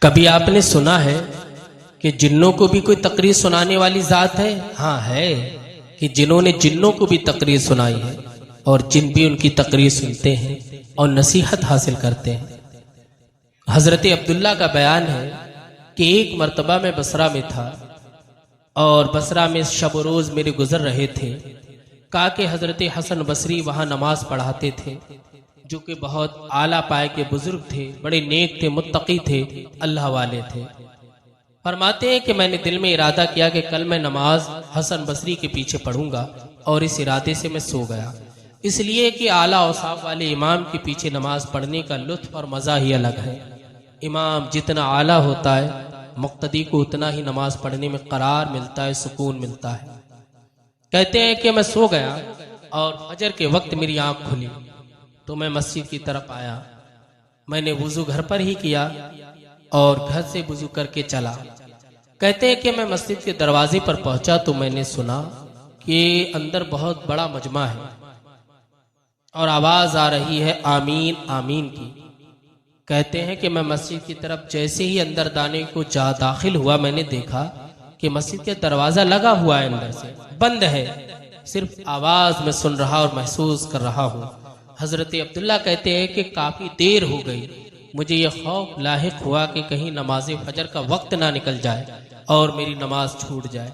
कभी आपने सुना है कि जिन्नों को भी कोई तकरीर सुनाने वाली जात है? हाँ है, कि जिन्होंने जिन्नों को भी तकरीर सुनाई है और जिन भी उनकी तकरीर सुनते हैं और नसीहत हासिल करते हैं। हजरत अब्दुल्ला का बयान है कि एक मर्तबा मैं बसरा में था और बसरा में शब रोज मेरे गुजर रहे थे। कहा कि हजरत हसन बसरी वहाँ नमाज पढ़ाते थे, जो कि बहुत आला पाए के बुजुर्ग थे, बड़े नेक थे, मुत्तकी थे, अल्लाह वाले थे। फरमाते हैं कि मैंने दिल में इरादा किया कि कल मैं नमाज हसन बसरी के पीछे पढ़ूंगा और इस इरादे से मैं सो गया। इसलिए कि आला औसाफ वाले इमाम के पीछे नमाज पढ़ने का लुत्फ और मज़ा ही अलग है। इमाम जितना आला होता है, मुक्तदी को उतना ही नमाज पढ़ने में करार मिलता है, सुकून मिलता है। कहते हैं कि मैं सो गया और फजर के वक्त मेरी आंख खुली तो मैं मस्जिद की तरफ आया। मैंने वुजू घर पर ही किया और घर से वुजू करके चला। कहते हैं कि मैं मस्जिद के दरवाजे पर पहुंचा तो मैंने सुना कि अंदर बहुत बड़ा मजमा है और आवाज आ रही है आमीन आमीन की। कहते हैं कि मैं मस्जिद की तरफ जैसे ही अंदर दाने को दाखिल हुआ, मैंने देखा कि मस्जिद के दरवाजा लगा हुआ है, अंदर से बंद है, सिर्फ आवाज में सुन रहा और महसूस कर रहा हूँ। हजरत अब्दुल्ला कहते हैं कि काफी देर हो गई, मुझे यह खौफ लाहिक हुआ कि कहीं नमाज फजर का वक्त ना निकल जाए और मेरी नमाज छूट जाए।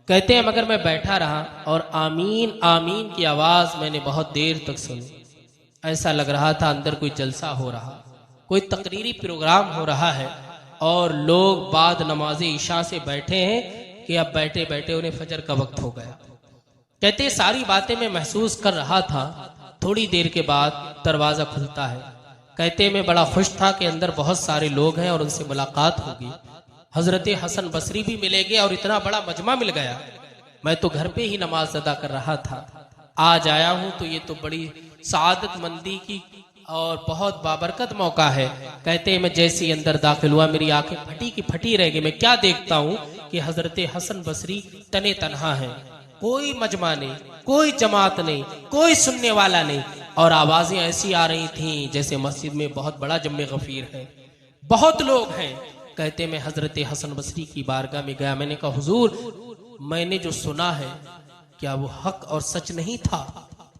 कहते हैं मगर मैं बैठा रहा और आमीन आमीन की आवाज मैंने बहुत देर तक सुनी। ऐसा लग रहा था अंदर कोई जलसा हो रहा, कोई तकरीरी प्रोग्राम हो रहा है और लोग बाद नमाज ईशा से बैठे हैं कि अब बैठे बैठे उन्हें फजर का वक्त हो गया। कहते सारी बातें मैं महसूस कर रहा था। थोड़ी देर के बाद दरवाजा खुलता है। कहते मैं बड़ा खुश था कि अंदर बहुत सारे लोग हैं और उनसे मुलाकात होगी। हजरत हसन बसरी भी मिलेंगे और इतना बड़ा मजमा मिल गया। मैं तो घर पे ही नमाज अदा कर रहा था, आज आया हूं तो ये तो बड़ी सादत मंदी की और बहुत बाबरकत मौका है। कहते हैं मैं जैसे ही अंदर दाखिल हुआ, मेरी आंखें फटी की फटी रह गई। मैं क्या देखता हूं कि हजरत हसन बसरी तने तनहा है, कोई मजमा नहीं, कोई जमात नहीं, कोई सुनने वाला नहीं, और आवाजें ऐसी आ रही थीं जैसे मस्जिद में बहुत बड़ा जम्मे गफीर है, बहुत लोग हैं। कहते मैं हजरत हसन बसरी की बारगाह में गया। मैंने कहा हुजूर, मैंने जो सुना है क्या वो हक और सच नहीं था?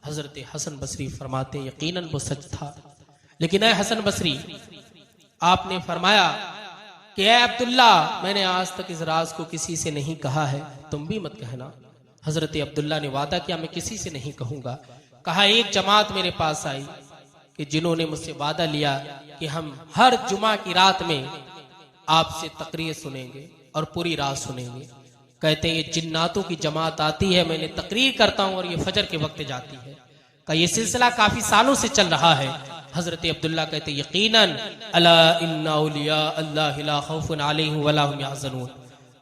हजरत हसन बसरी फरमाते यकीनन वो सच था। लेकिन ऐ हसन बसरी, आपने फरमाया कि ऐ अब्दुल्ला, मैंने आज तक इस राज को किसी से नहीं कहा है, तुम भी मत कहना। हजरत अब्दुल्ला ने वादा किया मैं किसी से नहीं कहूंगा। कहा एक जमात मेरे पास आई कि जिन्होंने मुझसे वादा लिया कि हम हर जुमा की रात में आपसे तकरीर सुनेंगे और पूरी रात सुनेंगे। कहते हैं ये जिन्नातों की जमात आती है, मैंने तकरीर करता हूं और ये फजर के वक्त जाती है। का ये सिलसिला काफी सालों से चल रहा है। हजरत अब्दुल्ला कहते यकीनन अला इन्ना औलिया अल्लाह ला खौफुन अलैहिम वला हुम यहज़नून,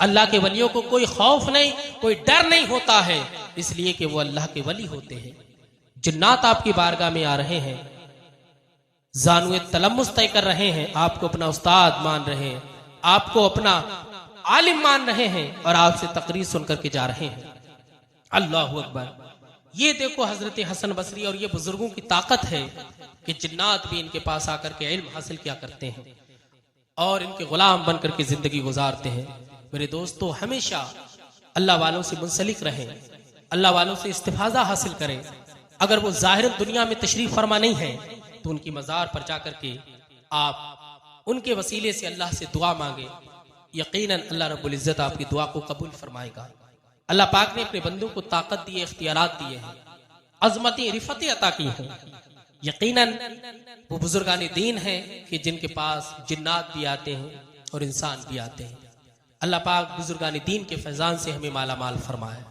अल्लाह के वलियों को कोई खौफ नहीं, कोई डर नहीं होता है, इसलिए कि वो अल्लाह के वली होते हैं। जिन्नात आपकी बारगाह में आ रहे हैं, जानुए तलम्मुस तय कर रहे हैं, आपको अपना उस्ताद मान रहे हैं, आपको अपना आलिम मान रहे हैं और आपसे तकरीर सुनकर के जा रहे हैं। अल्लाहु अकबर। ये देखो हजरत हसन बसरी और ये बुजुर्गों की ताकत है कि जिन्नात भी इनके पास आकर के इल्म हासिल किया करते हैं और इनके गुलाम बनकर के जिंदगी गुजारते हैं। मेरे दोस्तों, हमेशा अल्लाह वालों से मुंसलिक रहें, अल्लाह वालों से इस्तिफाजा हासिल करें। अगर वो जाहिर दुनिया में तशरीफ फरमा नहीं है तो उनकी मज़ार पर जाकर के आप उनके वसीले से अल्लाह से दुआ मांगे। यकीनन अल्लाह रब्बुल इज्जत आपकी दुआ को कबूल फरमाएगा। अल्लाह पाक ने अपने बंदों को ताकत दी है, इख्तियारात दिए हैं, अजमतें रिफतें अता की हैं। यकीनन वो बुजुर्गान दीन हैं कि जिनके पास जिन्नात भी आते हैं और इंसान भी आते हैं। अल्लाह पाक बुजुर्गान दीन के फैजान से हमें माला माल फरमाए।